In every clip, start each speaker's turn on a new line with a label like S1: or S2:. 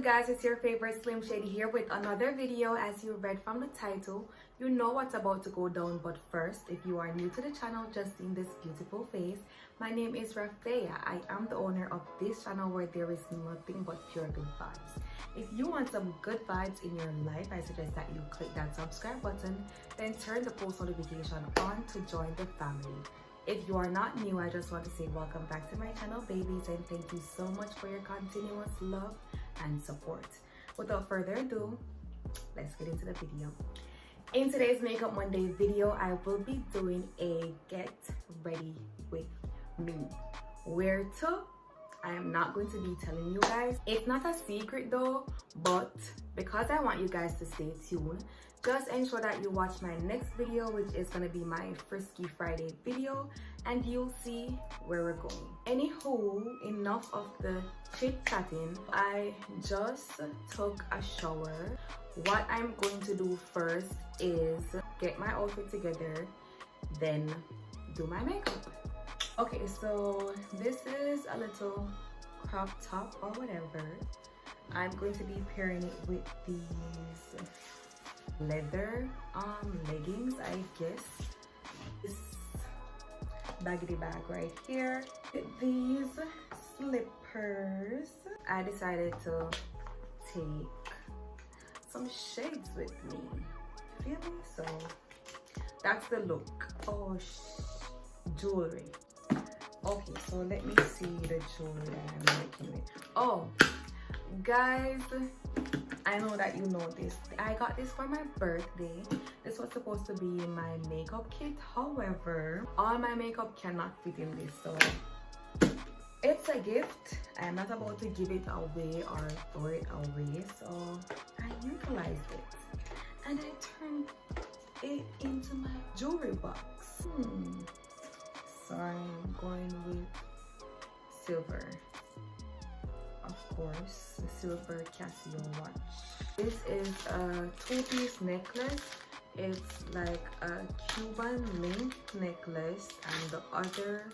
S1: guys, it's your favorite Slim Shady here with another video. As you read from the title, you know what's about to go down. But first, if you are new to the channel, just seeing this beautiful face, my name is Rafea. I am the owner of this channel where there is nothing but pure good vibes. If you want some good vibes in your life, I suggest that you click that subscribe button, then turn the post notification on to join the family. If you are not new, I just want to say welcome back to my channel, babies, and thank you so much for your continuous love and support. Without further ado, let's get into the video. In today's Makeup Monday video, I will be doing a get ready with me. Where to? I am not going to be telling you guys. It's not a secret though, but because I want you guys to stay tuned, just ensure that you watch my next video, which is going to be my Frisky Friday video, and you'll see where we're going. Anywho, enough of the chit-chatting. I just took a shower. What I'm going to do first is get my outfit together, then do my makeup. Okay, so this is a little crop top or whatever. I'm going to be pairing it with these leather leggings, I guess. This baggedy bag right here. With these slippers, I decided to take some shades with me. Feel me? So that's the look. Oh, jewelry. Okay, so let me see the jewelry that I'm making with. Oh, guys, I know that you know this. I got this for my birthday. This was supposed to be my makeup kit. However, all my makeup cannot fit in this, so it's a gift. I am not about to give it away or throw it away, so I utilized it and I turned it into my jewelry box. So I'm going with silver, of course, the silver Casio watch. This is a two-piece necklace. It's like a Cuban link necklace, and the other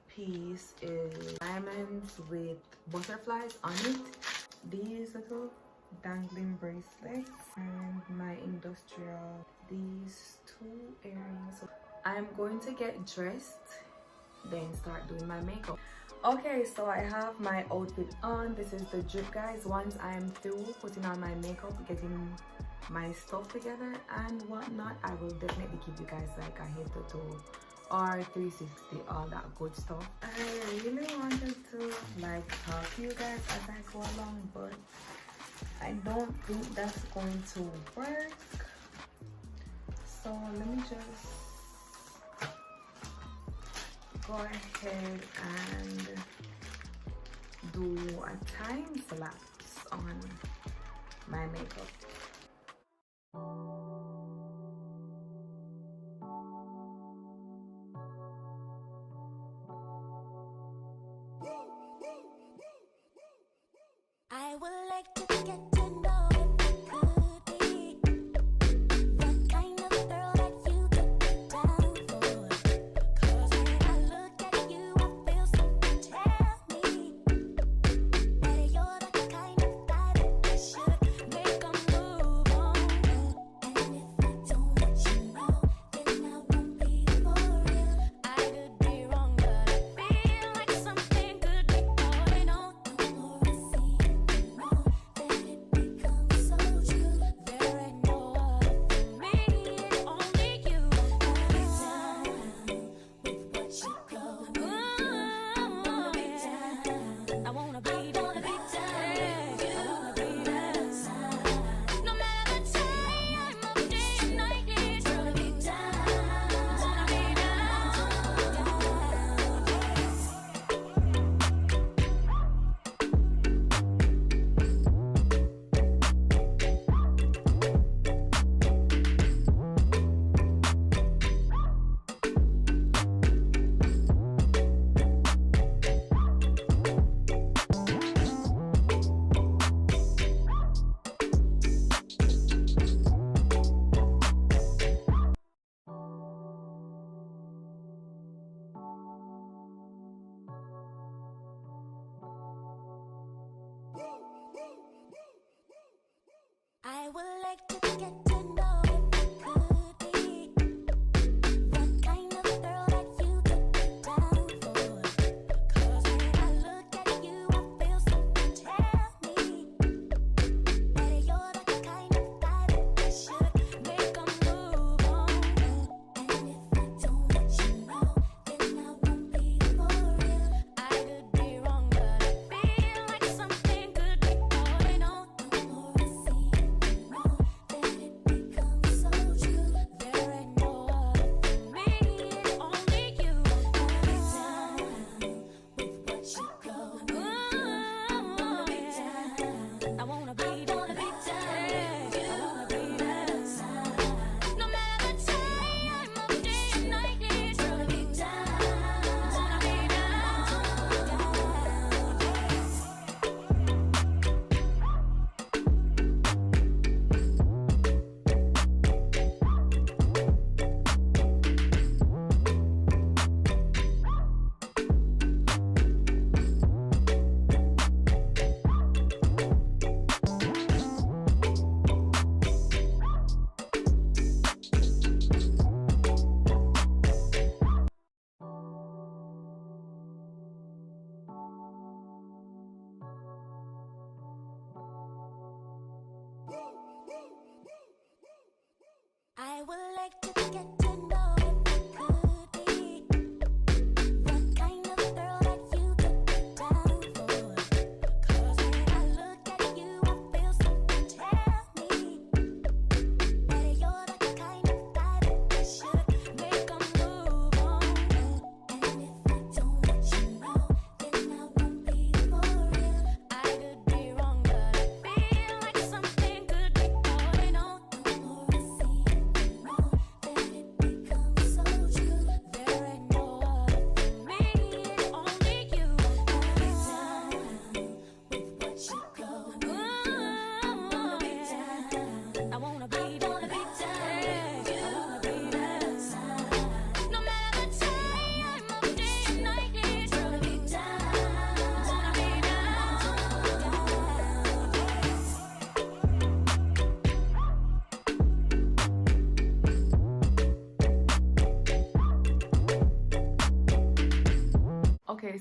S1: piece is diamonds with butterflies on it. These little dangling bracelets, and my industrial, these two earrings. So I'm going to get dressed, then start doing my makeup. Okay, so I have my outfit on. This is the drip, guys. Once I'm through putting on my makeup, getting my stuff together and whatnot, I will definitely give you guys like a head to toe or 360, all that good stuff. I really wanted to like talk to you guys as I go along, but I don't think that's going to work. So let me just go ahead and do a time lapse on my makeup.
S2: I would like to get to know if it could be the kind of girl that you took it down for. 'Cause when I look at you, I feel something tell me that you're the kind of guy that should make a move.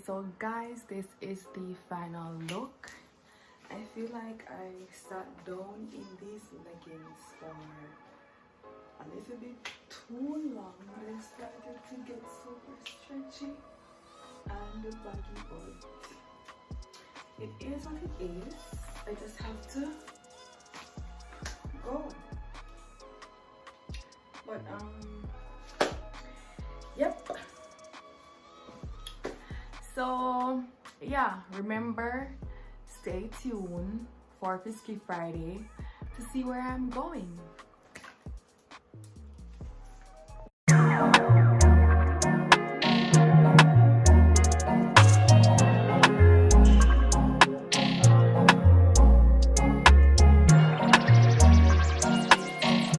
S1: so guys, this is the final look. I feel like I sat down in these leggings for a little bit too long. They started to get super stretchy and baggy, but it is what it is. I just have to go. But yep. So yeah, remember, stay tuned for Frisky Friday to see where I'm going.